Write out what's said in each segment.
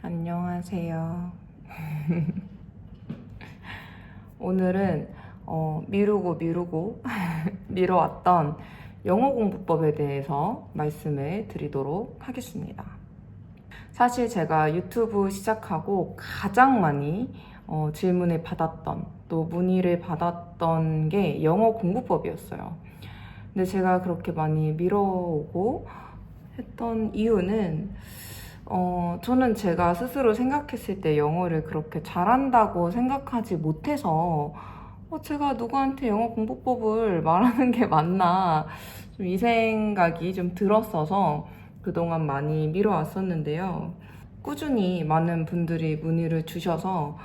안녕하세요. 오늘은 미루고 미뤄왔던 영어 공부법에 대해서 말씀을 드리도록 하겠습니다. 사실 제가 유튜브 시작하고 가장 많이 질문을 받았던, 또 문의를 받았던 게 영어 공부법이었어요. 근데 제가 그렇게 많이 미뤄오고 했던 이유는 저는 제가 스스로 생각했을 때 영어를 그렇게 잘한다고 생각하지 못해서 제가 누구한테 영어 공부법을 말하는 게 맞나 이 생각이 좀 들었어서 그동안 많이 미뤄왔었는데요. 꾸준히 많은 분들이 문의를 주셔서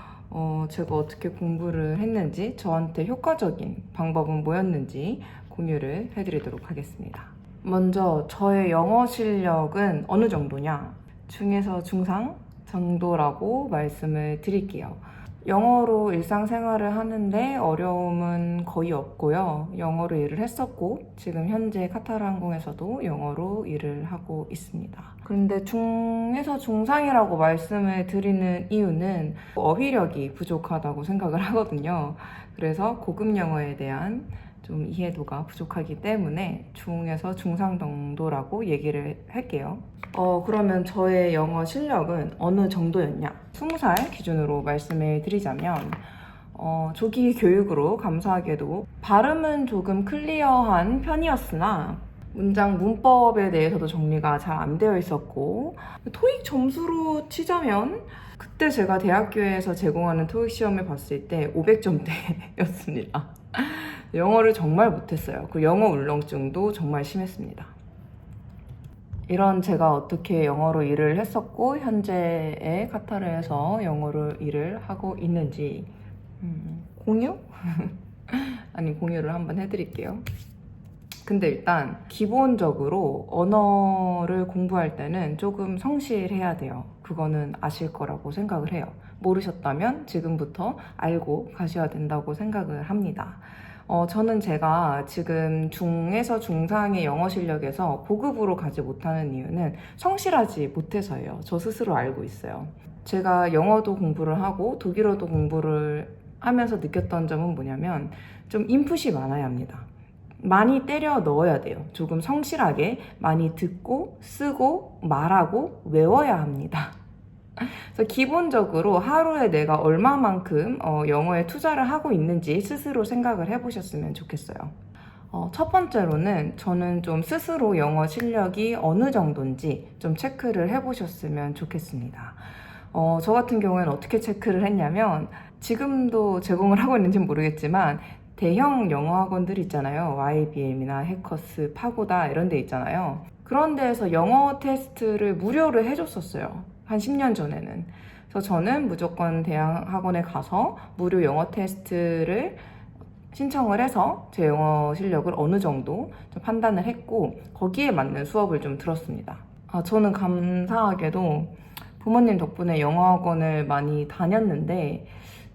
제가 어떻게 공부를 했는지, 저한테 효과적인 방법은 뭐였는지 공유를 해드리도록 하겠습니다. 먼저 저의 영어 실력은 어느 정도냐? 중에서 중상 정도라고 말씀을 드릴게요. 영어로 일상생활을 하는데 어려움은 거의 없고요. 영어로 일을 했었고 지금 현재 카타르 항공에서도 영어로 일을 하고 있습니다. 그런데 중에서 중상이라고 말씀을 드리는 이유는 어휘력이 부족하다고 생각을 하거든요. 그래서 고급 영어에 대한 좀 이해도가 부족하기 때문에 중에서 중상 정도라고 얘기를 할게요. 그러면 저의 영어 실력은 어느 정도였냐? 20살 기준으로 말씀을 드리자면 조기 교육으로 감사하게도 발음은 조금 클리어한 편이었으나 문장 문법에 대해서도 정리가 잘 안 되어 있었고, 토익 점수로 치자면 그때 제가 대학교에서 제공하는 토익 시험을 봤을 때 500점대였습니다. 영어를 정말 못했어요. 그 영어 울렁증도 정말 심했습니다. 이런 제가 어떻게 영어로 일을 했었고 현재의 카타르에서 영어로 일을 하고 있는지 공유? 아니, 공유를 한번 해드릴게요. 근데 일단 기본적으로 언어를 공부할 때는 조금 성실해야 돼요. 그거는 아실 거라고 생각을 해요. 모르셨다면 지금부터 알고 가셔야 된다고 생각을 합니다. 저는 제가 지금 중에서 중상의 영어 실력에서 고급으로 가지 못하는 이유는 성실하지 못해서예요. 저 스스로 알고 있어요. 제가 영어도 공부를 하고 독일어도 공부를 하면서 느꼈던 점은 뭐냐면 좀 인풋이 많아야 합니다. 많이 때려 넣어야 돼요. 조금 성실하게 많이 듣고 쓰고 말하고 외워야 합니다. 그래서 기본적으로 하루에 내가 얼마만큼 영어에 투자를 하고 있는지 스스로 생각을 해보셨으면 좋겠어요. 첫 번째로는 저는 좀 스스로 영어 실력이 어느 정도인지 좀 체크를 해보셨으면 좋겠습니다. 저 같은 경우에는 어떻게 체크를 했냐면, 지금도 제공을 하고 있는지는 모르겠지만 대형 영어 학원들 있잖아요. YBM이나 해커스, 파고다 이런 데 있잖아요. 그런 데에서 영어 테스트를 무료로 해줬었어요. 한 10년 전에는. 그래서 저는 무조건 대학 학원에 가서 무료 영어 테스트를 신청을 해서 제 영어 실력을 어느 정도 좀 판단을 했고 거기에 맞는 수업을 좀 들었습니다. 저는 감사하게도 부모님 덕분에 영어 학원을 많이 다녔는데,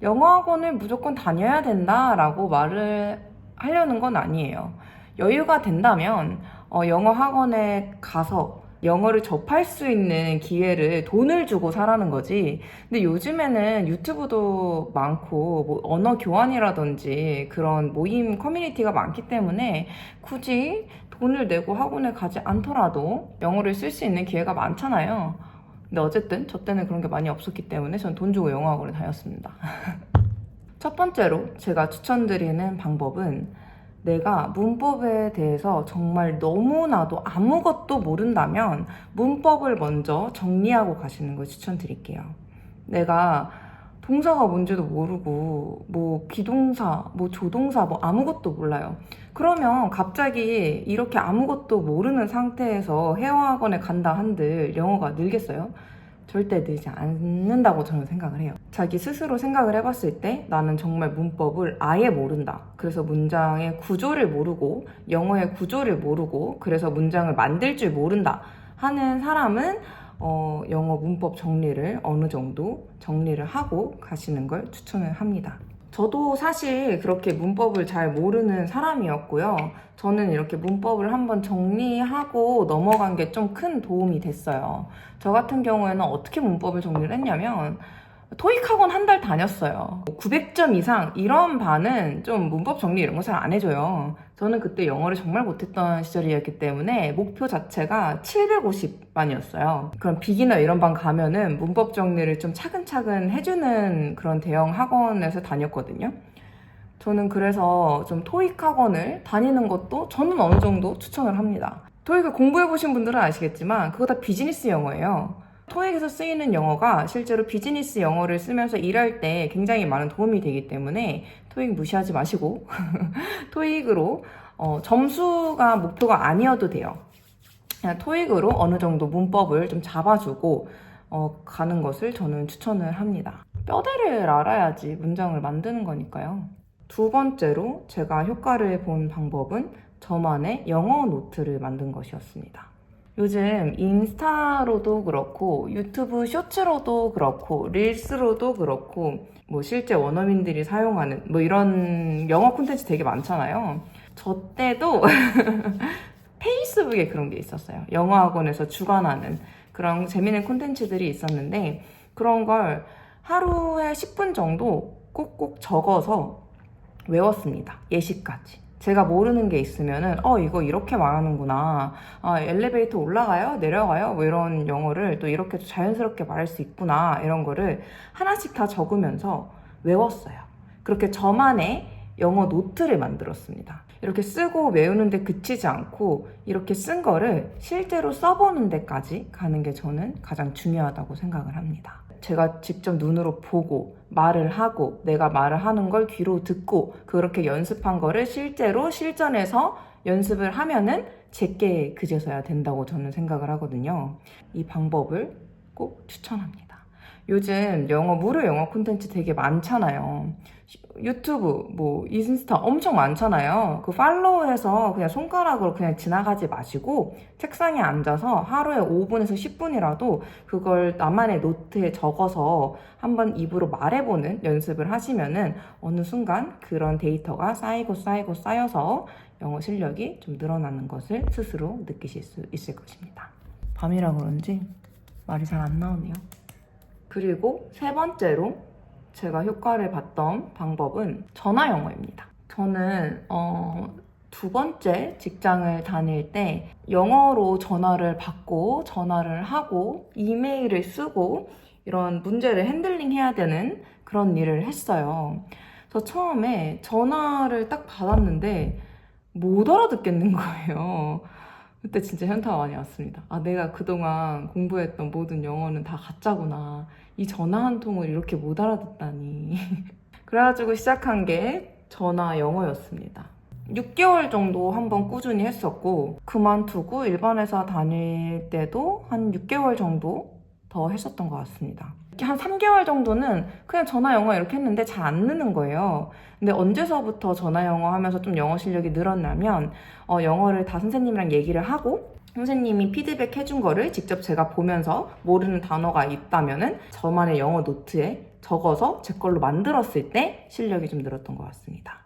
영어 학원을 무조건 다녀야 된다라고 말을 하려는 건 아니에요. 여유가 된다면 영어 학원에 가서 영어를 접할 수 있는 기회를 돈을 주고 사라는 거지. 근데 요즘에는 유튜브도 많고 뭐 언어 교환이라든지 그런 모임 커뮤니티가 많기 때문에 굳이 돈을 내고 학원에 가지 않더라도 영어를 쓸 수 있는 기회가 많잖아요. 근데 어쨌든 저 때는 그런 게 많이 없었기 때문에 전 돈 주고 영어 학원을 다녔습니다. 첫 번째로 제가 추천드리는 방법은, 내가 문법에 대해서 정말 너무나도 아무것도 모른다면 문법을 먼저 정리하고 가시는 걸 추천드릴게요. 내가 동사가 뭔지도 모르고 뭐 비동사, 뭐 조동사, 뭐 아무것도 몰라요. 그러면 갑자기 이렇게 아무것도 모르는 상태에서 회화학원에 간다 한들 영어가 늘겠어요? 절대 늘지 않는다고 저는 생각을 해요. 자기 스스로 생각을 해봤을 때 나는 정말 문법을 아예 모른다. 그래서 문장의 구조를 모르고 영어의 구조를 모르고 그래서 문장을 만들 줄 모른다 하는 사람은 영어 문법 정리를 어느 정도 정리를 하고 가시는 걸 추천을 합니다. 저도 사실 그렇게 문법을 잘 모르는 사람이었고요. 저는 이렇게 문법을 한번 정리하고 넘어간 게 좀 큰 도움이 됐어요. 저 같은 경우에는 어떻게 문법을 정리를 했냐면 토익 학원 한 달 다녔어요. 900점 이상 이런 반은 좀 문법 정리 이런 거 잘 안 해줘요. 저는 그때 영어를 정말 못했던 시절이었기 때문에 목표 자체가 750반이었어요. 그럼 비기너 이런 반 가면은 문법 정리를 좀 차근차근 해주는 그런 대형 학원에서 다녔거든요. 저는 그래서 좀 토익 학원을 다니는 것도 저는 어느 정도 추천을 합니다. 토익을 공부해보신 분들은 아시겠지만 그거 다 비즈니스 영어예요. 토익에서 쓰이는 영어가 실제로 비즈니스 영어를 쓰면서 일할 때 굉장히 많은 도움이 되기 때문에 토익 무시하지 마시고 토익으로 점수가 목표가 아니어도 돼요. 그냥 토익으로 어느 정도 문법을 좀 잡아주고 가는 것을 저는 추천을 합니다. 뼈대를 알아야지 문장을 만드는 거니까요. 두 번째로 제가 효과를 본 방법은 저만의 영어 노트를 만든 것이었습니다. 요즘 인스타로도 그렇고 유튜브 쇼츠로도 그렇고 릴스로도 그렇고 뭐 실제 원어민들이 사용하는 뭐 이런 영어 콘텐츠 되게 많잖아요. 저 때도 페이스북에 그런 게 있었어요. 영어 학원에서 주관하는 그런 재밌는 콘텐츠들이 있었는데 그런 걸 하루에 10분 정도 꼭꼭 적어서 외웠습니다. 예시까지. 제가 모르는 게 있으면은 이거 이렇게 말하는구나. 엘리베이터 올라가요? 내려가요? 뭐 이런 영어를 또 이렇게 자연스럽게 말할 수 있구나. 이런 거를 하나씩 다 적으면서 외웠어요. 그렇게 저만의 영어 노트를 만들었습니다. 이렇게 쓰고 외우는데 그치지 않고 이렇게 쓴 거를 실제로 써보는 데까지 가는 게 저는 가장 중요하다고 생각을 합니다. 제가 직접 눈으로 보고 말을 하고 내가 말을 하는 걸 귀로 듣고 그렇게 연습한 거를 실제로 실전에서 연습을 하면은 제게 그제서야 된다고 저는 생각을 하거든요. 이 방법을 꼭 추천합니다. 요즘 무료 영어 콘텐츠 되게 많잖아요. 유튜브, 인스타 엄청 많잖아요. 그 팔로우해서 그냥 손가락으로 그냥 지나가지 마시고 책상에 앉아서 하루에 5분에서 10분이라도 그걸 나만의 노트에 적어서 한번 입으로 말해보는 연습을 하시면은 어느 순간 그런 데이터가 쌓여서 영어 실력이 좀 늘어나는 것을 스스로 느끼실 수 있을 것입니다. 밤이라 그런지 말이 잘 안 나오네요. 그리고 세 번째로 제가 효과를 봤던 방법은 전화 영어입니다. 저는 두 번째 직장을 다닐 때 영어로 전화를 받고 전화를 하고 이메일을 쓰고 이런 문제를 핸들링 해야 되는 그런 일을 했어요. 그래서 처음에 전화를 딱 받았는데 못 알아듣겠는 거예요. 그때 진짜 현타가 많이 왔습니다. 내가 그동안 공부했던 모든 영어는 다 가짜구나. 이 전화 한 통을 이렇게 못 알아듣다니. 그래가지고 시작한 게 전화 영어였습니다. 6개월 정도 한번 꾸준히 했었고 그만두고 일반 회사 다닐 때도 한 6개월 정도 더 했었던 것 같습니다. 한 3개월 정도는 그냥 전화 영어 이렇게 했는데 잘 안 느는 거예요. 근데 언제서부터 전화 영어 하면서 좀 영어 실력이 늘었냐면 영어를 다 선생님이랑 얘기를 하고 선생님이 피드백 해준 거를 직접 제가 보면서 모르는 단어가 있다면은 저만의 영어 노트에 적어서 제 걸로 만들었을 때 실력이 좀 늘었던 것 같습니다.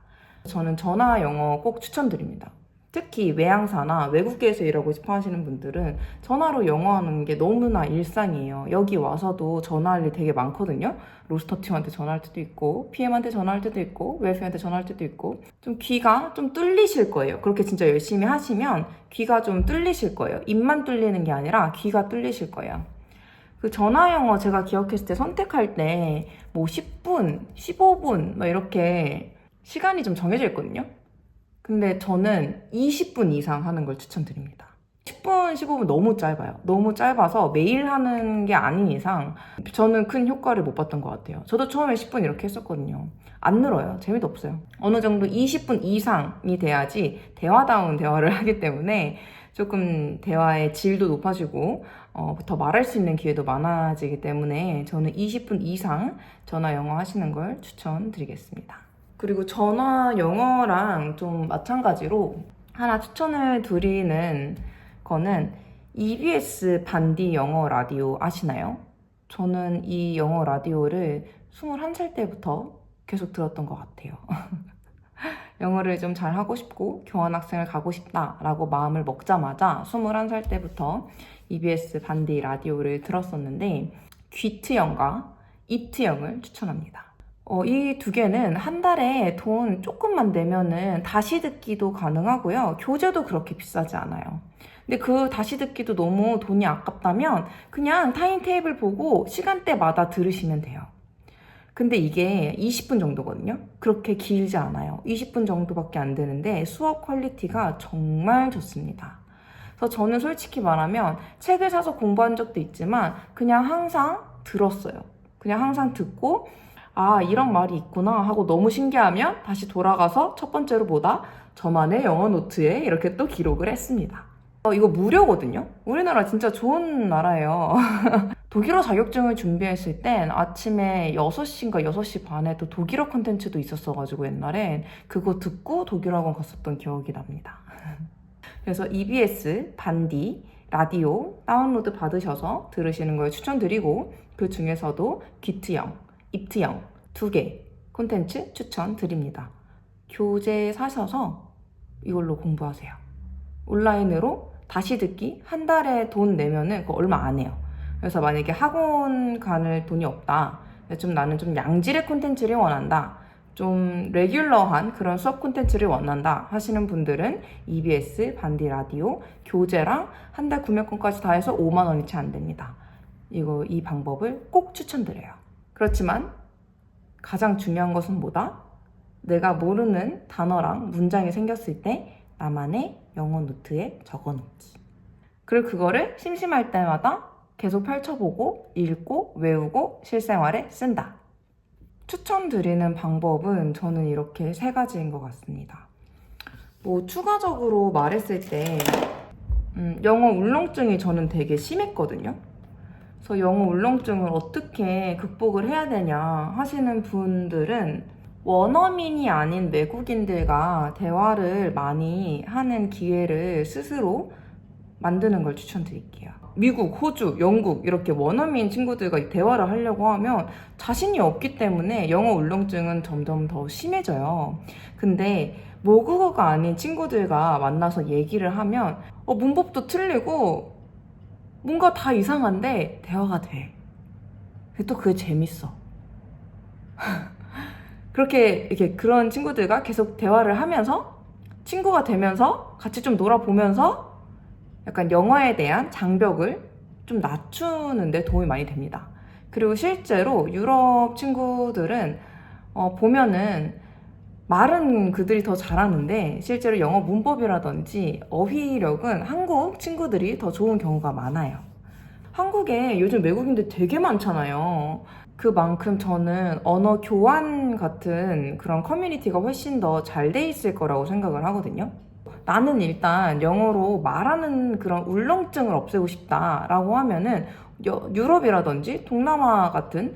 저는 전화 영어 꼭 추천드립니다. 특히 외항사나 외국에서 일하고 싶어 하시는 분들은 전화로 영어하는 게 너무나 일상이에요. 여기 와서도 전화할 일 되게 많거든요. 로스터팀한테 전화할 때도 있고 PM한테 전화할 때도 있고 웨이프한테 전화할 때도 있고 좀 귀가 좀 뚫리실 거예요. 그렇게 진짜 열심히 하시면 귀가 좀 뚫리실 거예요. 입만 뚫리는 게 아니라 귀가 뚫리실 거예요. 그 전화 영어 제가 기억했을 때 선택할 때 10분, 15분 이렇게 시간이 좀 정해져 있거든요. 근데 저는 20분 이상 하는 걸 추천드립니다. 10분, 15분 너무 짧아요. 너무 짧아서 매일 하는 게 아닌 이상 저는 큰 효과를 못 봤던 것 같아요. 저도 처음에 10분 이렇게 했었거든요. 안 늘어요. 재미도 없어요. 어느 정도 20분 이상이 돼야지 대화다운 대화를 하기 때문에 조금 대화의 질도 높아지고 더 말할 수 있는 기회도 많아지기 때문에 저는 20분 이상 전화 영어 하시는 걸 추천드리겠습니다. 그리고 전화 영어랑 좀 마찬가지로 하나 추천을 드리는 거는 EBS 반디 영어 라디오 아시나요? 저는 이 영어 라디오를 21살 때부터 계속 들었던 것 같아요. 영어를 좀 잘하고 싶고 교환학생을 가고 싶다라고 마음을 먹자마자 21살 때부터 EBS 반디 라디오를 들었었는데 귀트형과 입트형을 추천합니다. 이 두 개는 한 달에 돈 조금만 내면은 다시 듣기도 가능하고요. 교재도 그렇게 비싸지 않아요. 근데 그 다시 듣기도 너무 돈이 아깝다면 그냥 타임테이블 보고 시간대마다 들으시면 돼요. 근데 이게 20분 정도거든요. 그렇게 길지 않아요. 20분 정도밖에 안 되는데 수업 퀄리티가 정말 좋습니다. 그래서 저는 솔직히 말하면 책을 사서 공부한 적도 있지만 그냥 항상 들었어요. 그냥 항상 듣고 아, 이런 말이 있구나 하고 너무 신기하면 다시 돌아가서 첫 번째로 보다 저만의 영어 노트에 이렇게 또 기록을 했습니다. 이거 무료거든요? 우리나라 진짜 좋은 나라예요. 독일어 자격증을 준비했을 땐 아침에 6시인가 6시 반에 또 독일어 콘텐츠도 있었어가지고 옛날엔 그거 듣고 독일어학원 갔었던 기억이 납니다. 그래서 EBS 반디 라디오 다운로드 받으셔서 들으시는 걸 추천드리고 그 중에서도 귀트형, 입트형 2개 콘텐츠 추천드립니다. 교재 사셔서 이걸로 공부하세요. 온라인으로 다시 듣기 한 달에 돈 내면은 그거 얼마 안 해요. 그래서 만약에 학원 가는 돈이 없다. 나는 좀 양질의 콘텐츠를 원한다. 좀 레귤러한 그런 수업 콘텐츠를 원한다 하시는 분들은 EBS 반디 라디오 교재랑 한 달 구매권까지 다 해서 5만 원이 채 안 됩니다. 이 방법을 꼭 추천드려요. 그렇지만 가장 중요한 것은 뭐다? 내가 모르는 단어랑 문장이 생겼을 때 나만의 영어 노트에 적어놓기. 그리고 그거를 심심할 때마다 계속 펼쳐보고 읽고 외우고 실생활에 쓴다. 추천드리는 방법은 저는 이렇게 3가지인 것 같습니다. 추가적으로 말했을 때 영어 울렁증이 저는 되게 심했거든요. 그래서 영어 울렁증을 어떻게 극복을 해야 되냐 하시는 분들은 원어민이 아닌 외국인들과 대화를 많이 하는 기회를 스스로 만드는 걸 추천드릴게요. 미국, 호주, 영국 이렇게 원어민 친구들과 대화를 하려고 하면 자신이 없기 때문에 영어 울렁증은 점점 더 심해져요. 근데 모국어가 아닌 친구들과 만나서 얘기를 하면 문법도 틀리고 뭔가 다 이상한데 대화가 돼. 또 그게 재밌어. 이렇게 그런 친구들과 계속 대화를 하면서 친구가 되면서 같이 좀 놀아보면서 약간 영어에 대한 장벽을 좀 낮추는 데 도움이 많이 됩니다. 그리고 실제로 유럽 친구들은 보면은 말은 그들이 더 잘하는데 실제로 영어 문법이라든지 어휘력은 한국 친구들이 더 좋은 경우가 많아요. 한국에 요즘 외국인들 되게 많잖아요. 그만큼 저는 언어 교환 같은 그런 커뮤니티가 훨씬 더 잘 돼 있을 거라고 생각을 하거든요. 나는 일단 영어로 말하는 그런 울렁증을 없애고 싶다라고 하면은 유럽이라든지 동남아 같은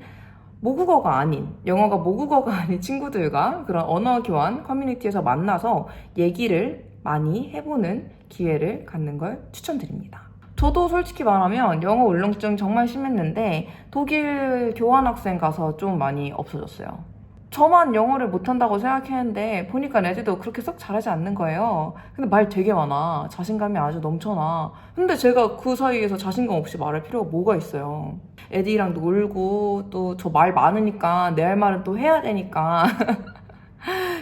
모국어가 아닌, 영어가 모국어가 아닌 친구들과 그런 언어 교환 커뮤니티에서 만나서 얘기를 많이 해보는 기회를 갖는 걸 추천드립니다. 저도 솔직히 말하면 영어 울렁증 정말 심했는데 독일 교환학생 가서 좀 많이 없어졌어요. 저만 영어를 못한다고 생각했는데 보니까 애들도 그렇게 썩 잘하지 않는 거예요. 근데 말 되게 많아. 자신감이 아주 넘쳐나. 근데 제가 그 사이에서 자신감 없이 말할 필요가 뭐가 있어요. 애들이랑 놀고 또 저 말 많으니까 내 할 말은 또 해야 되니까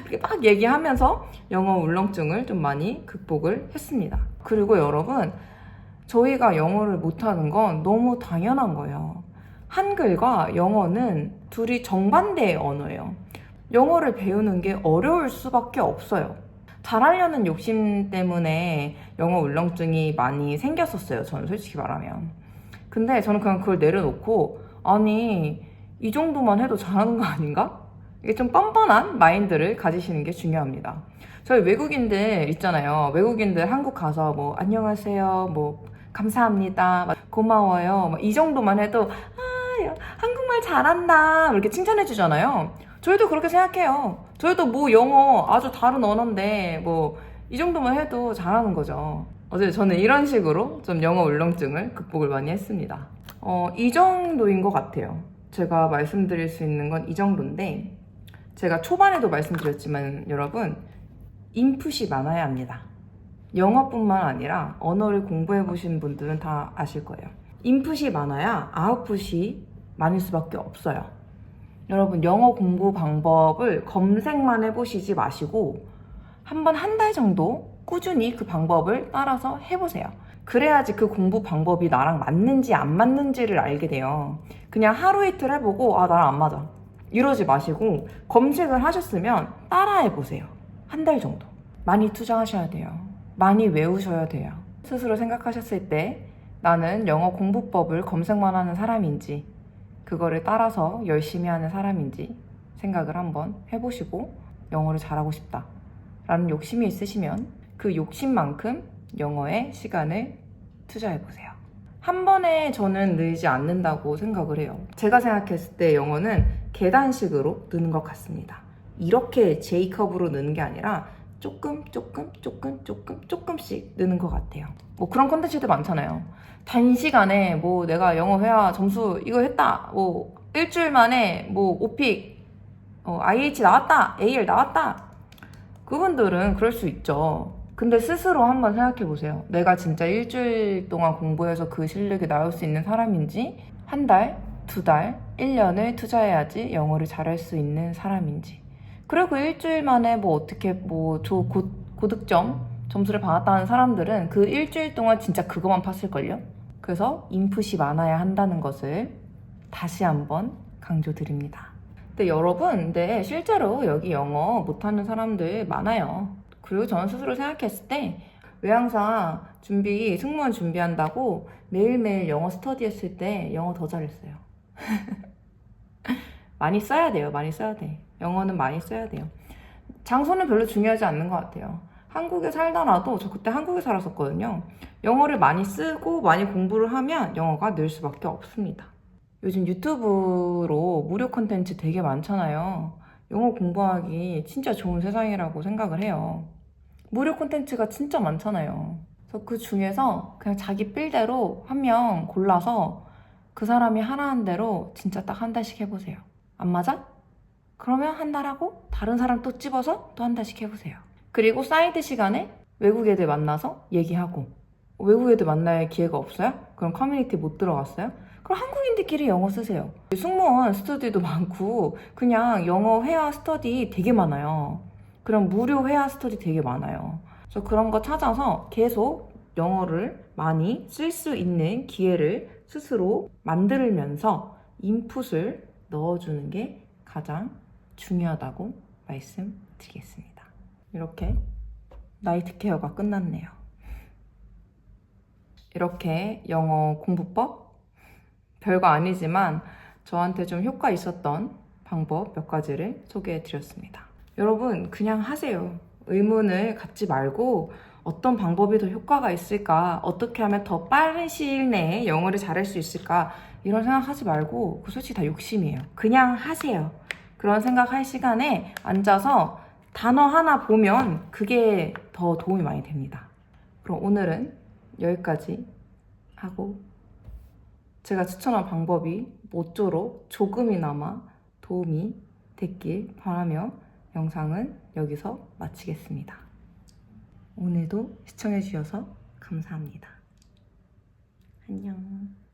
이렇게 막 얘기하면서 영어 울렁증을 좀 많이 극복을 했습니다. 그리고 여러분, 저희가 영어를 못하는 건 너무 당연한 거예요. 한글과 영어는 둘이 정반대의 언어예요. 영어를 배우는 게 어려울 수밖에 없어요. 잘하려는 욕심 때문에 영어 울렁증이 많이 생겼었어요. 저는 솔직히 말하면. 근데 저는 그냥 그걸 내려놓고 아니 이 정도만 해도 잘하는 거 아닌가? 이게 좀 뻔뻔한 마인드를 가지시는 게 중요합니다. 저희 외국인들 있잖아요. 외국인들 한국 가서 뭐 안녕하세요, 뭐 감사합니다, 고마워요, 이 정도만 해도 한국말 잘한다 이렇게 칭찬해 주잖아요. 저희도 그렇게 생각해요. 저희도 뭐 영어 아주 다른 언어인데 뭐 이 정도만 해도 잘하는 거죠. 어제 저는 이런 식으로 좀 영어 울렁증을 극복을 많이 했습니다. 이 정도인 것 같아요. 제가 말씀드릴 수 있는 건 이 정도인데 제가 초반에도 말씀드렸지만 여러분, 인풋이 많아야 합니다. 영어뿐만 아니라 언어를 공부해 보신 분들은 다 아실 거예요. 인풋이 많아야 아웃풋이 많을 수밖에 없어요. 여러분, 영어 공부 방법을 검색만 해보시지 마시고 한번 한 달 정도 꾸준히 그 방법을 따라서 해보세요. 그래야지 그 공부 방법이 나랑 맞는지 안 맞는지를 알게 돼요. 그냥 하루 이틀 해보고 아, 나랑 안 맞아 이러지 마시고 검색을 하셨으면 따라해보세요. 한 달 정도. 많이 투자하셔야 돼요. 많이 외우셔야 돼요. 스스로 생각하셨을 때 나는 영어 공부법을 검색만 하는 사람인지 그거를 따라서 열심히 하는 사람인지 생각을 한번 해보시고 영어를 잘하고 싶다 라는 욕심이 있으시면 그 욕심만큼 영어에 시간을 투자해보세요. 한 번에 저는 늘지 않는다고 생각을 해요. 제가 생각했을 때 영어는 계단식으로 느는 것 같습니다. 이렇게 J컵으로 느는 게 아니라 조금씩 느는 것 같아요. 뭐 그런 콘텐츠도 많잖아요. 단시간에 뭐 내가 영어 회화 점수 이거 했다, 뭐 일주일 만에 뭐 오픽 IH 나왔다, AL 나왔다. 그분들은 그럴 수 있죠. 근데 스스로 한번 생각해 보세요. 내가 진짜 일주일 동안 공부해서 그 실력이 나올 수 있는 사람인지, 한 달, 두 달, 1년을 투자해야지 영어를 잘할 수 있는 사람인지. 그리고 일주일 만에 뭐 어떻게 뭐 고득점 점수를 받았다는 사람들은 그 일주일 동안 진짜 그것만 팠을걸요? 그래서 인풋이 많아야 한다는 것을 다시 한번 강조드립니다. 근데 여러분, 근데 실제로 여기 영어 못하는 사람들 많아요. 그리고 저는 스스로 생각했을 때 왜 항상 승무원 준비한다고 매일매일 영어 스터디 했을 때 영어 더 잘했어요. 많이 써야 돼요. 많이 써야 돼. 영어는 많이 써야 돼요. 장소는 별로 중요하지 않는 것 같아요. 한국에 살더라도, 저 그때 한국에 살았었거든요. 영어를 많이 쓰고 많이 공부를 하면 영어가 늘 수밖에 없습니다. 요즘 유튜브로 무료 콘텐츠 되게 많잖아요. 영어 공부하기 진짜 좋은 세상이라고 생각을 해요. 무료 콘텐츠가 진짜 많잖아요. 그래서 그 중에서 그냥 자기 필대로 한 명 골라서 그 사람이 하라는 대로 진짜 딱 한 달씩 해보세요. 안 맞아? 그러면 한 달 하고 다른 사람 또 집어서 또 한 달씩 해보세요. 그리고 사이드 시간에 외국 애들 만나서 얘기하고, 외국 애들 만날 기회가 없어요? 그럼 커뮤니티 못 들어갔어요? 그럼 한국인들끼리 영어 쓰세요. 승무원 스터디도 많고 그냥 영어 회화 스터디 되게 많아요. 그럼 무료 회화 스터디 되게 많아요. 그래서 그런 거 찾아서 계속 영어를 많이 쓸 수 있는 기회를 스스로 만들면서 인풋을 넣어주는 게 가장 중요하다고 말씀드리겠습니다. 이렇게 나이트 케어가 끝났네요. 이렇게 영어 공부법? 별거 아니지만 저한테 좀 효과 있었던 방법 몇 가지를 소개해 드렸습니다. 여러분, 그냥 하세요. 의문을 갖지 말고 어떤 방법이 더 효과가 있을까? 어떻게 하면 더 빠른 시일 내에 영어를 잘할 수 있을까? 이런 생각하지 말고, 그 솔직히 다 욕심이에요. 그냥 하세요. 그런 생각할 시간에 앉아서 단어 하나 보면 그게 더 도움이 많이 됩니다. 그럼 오늘은 여기까지 하고, 제가 추천한 방법이 모쪼록 조금이나마 도움이 됐길 바라며 영상은 여기서 마치겠습니다. 오늘도 시청해주셔서 감사합니다. 안녕.